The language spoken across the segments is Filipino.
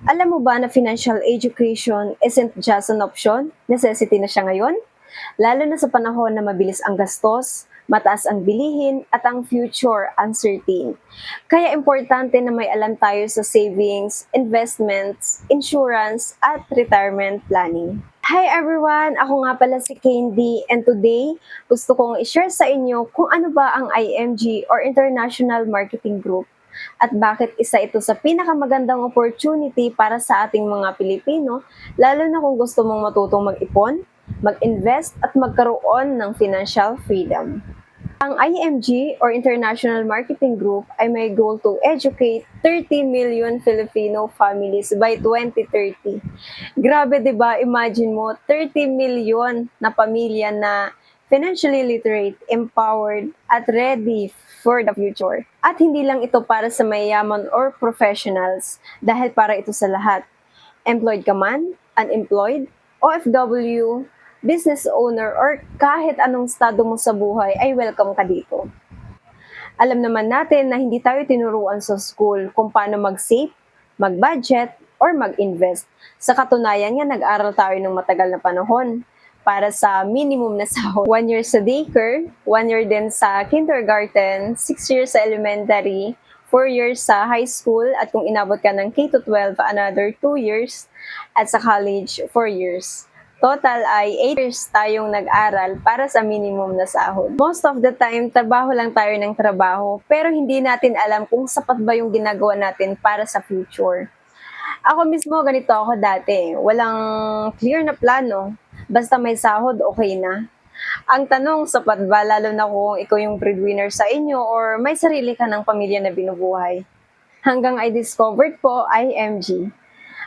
Alam mo ba na financial education isn't just an option, necessity na siya ngayon? Lalo na sa panahon na mabilis ang gastos, mataas ang bilihin, at ang future uncertain. Kaya importante na may alam tayo sa savings, investments, insurance, at retirement planning. Hi everyone! Ako nga pala si Candy and today gusto kong i-share sa inyo kung ano ba ang IMG or International Marketing Group at bakit isa ito sa pinakamagandang opportunity para sa ating mga Pilipino, lalo na kung gusto mong matutong mag-ipon, mag-invest at magkaroon ng financial freedom. Ang IMG or International Marketing Group ay may goal to educate 30 million Filipino families by 2030. Grabe 'di ba? Imagine mo 30 million na pamilya na financially literate, empowered at ready for the future. At hindi lang ito para sa mayayaman or professionals dahil para ito sa lahat. Employed ka man, unemployed, OFW, business owner, or kahit anong estado mo sa buhay ay welcome ka dito. Alam naman natin na hindi tayo tinuruan sa school kung paano mag-save, mag-budget, or mag-invest. Sa katunayan nga, nag-aral tayo ng matagal na panahon para sa minimum na sahod. 1 year sa daycare, 1 year din sa kindergarten, 6 years sa elementary, 4 years sa high school, at kung inabot ka ng K-12, another 2 years, at sa college, 4 years. Total ay 8 years tayong nag-aral para sa minimum na sahod. Most of the time, trabaho lang tayo ng trabaho, pero hindi natin alam kung sapat ba yung ginagawa natin para sa future. Ako mismo, ganito ako dati. Walang clear na plano. Basta may sahod, okay na. Ang tanong, sapat ba lalo na kung ikaw yung breadwinner sa inyo or may sarili ka ng pamilya na binubuhay? Hanggang I discovered po IMG.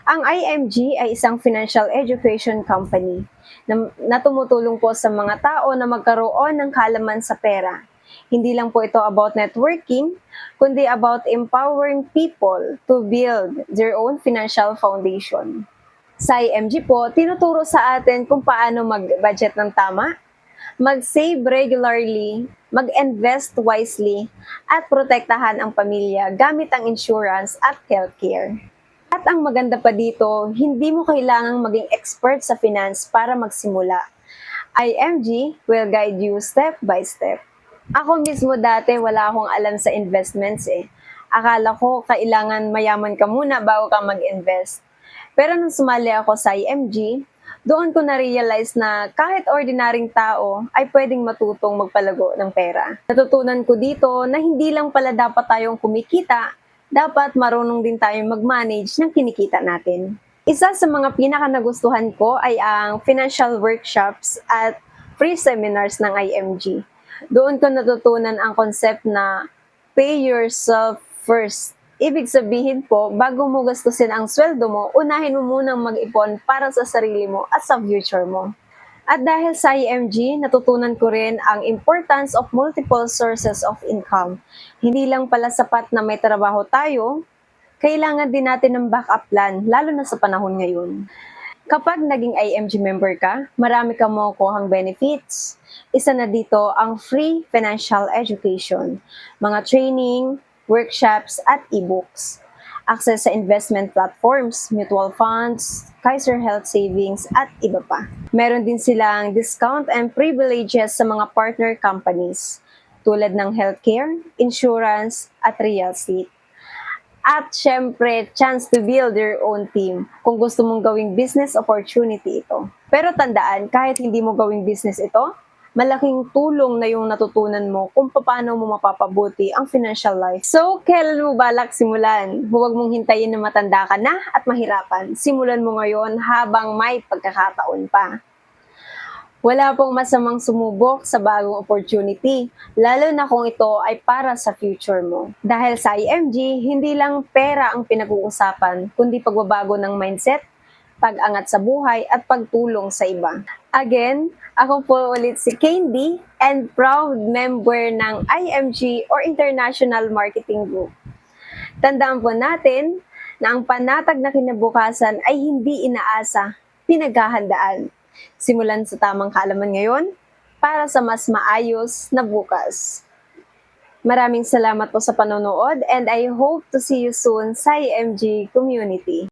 Ang IMG ay isang financial education company na tumutulong po sa mga tao na magkaroon ng kaalaman sa pera. Hindi lang po ito about networking, kundi about empowering people to build their own financial foundation. Sa IMG po, tinuturo sa atin kung paano mag-budget ng tama, mag-save regularly, mag-invest wisely, at protektahan ang pamilya gamit ang insurance at healthcare. At ang maganda pa dito, hindi mo kailangang maging expert sa finance para magsimula. IMG will guide you step by step. Ako mismo dati wala akong alam sa investments eh. Akala ko kailangan mayaman ka muna bago ka mag-invest. Pero nung sumali ako sa IMG, doon ko na-realize na kahit ordinaryong tao ay pwedeng matutong magpalago ng pera. Natutunan ko dito na hindi lang pala dapat tayong kumikita, dapat marunong din tayong mag-manage ng kinikita natin. Isa sa mga pinaka-nagustuhan ko ay ang financial workshops at free seminars ng IMG. Doon ko natutunan ang concept na pay yourself first. Ibig sabihin po, bago mo gastusin ang sweldo mo, unahin mo munang mag-ipon para sa sarili mo at sa future mo. At dahil sa IMG, natutunan ko rin ang importance of multiple sources of income. Hindi lang pala sapat na may trabaho tayo, kailangan din natin ng backup plan, lalo na sa panahon ngayon. Kapag naging IMG member ka, marami kang makukuhang benefits. Isa na dito ang free financial education, mga training, workshops, at e-books. Access sa investment platforms, mutual funds, Kaiser Health Savings, at iba pa. Meron din silang discount and privileges sa mga partner companies tulad ng healthcare, insurance, at real estate. At syempre, chance to build your own team kung gusto mong gawing business opportunity ito. Pero tandaan, kahit hindi mo gawing business ito, malaking tulong na yung natutunan mo kung paano mo mapapabuti ang financial life. So, kailan mo balak simulan? Huwag mong hintayin na matanda ka na at mahirapan. Simulan mo ngayon habang may pagkakataon pa. Wala pong masamang sumubok sa bagong opportunity, lalo na kung ito ay para sa future mo. Dahil sa IMG, hindi lang pera ang pinag-uusapan, kundi pagbabago ng mindset, pag-angat sa buhay, at pagtulong sa iba. Again, ako po ulit si Candy and proud member ng IMG or International Marketing Group. Tandaan po natin na ang panatag na kinabukasan ay hindi inaasa, pinaghahandaan. Simulan sa tamang kaalaman ngayon para sa mas maayos na bukas. Maraming salamat po sa panonood and I hope to see you soon sa IMG community.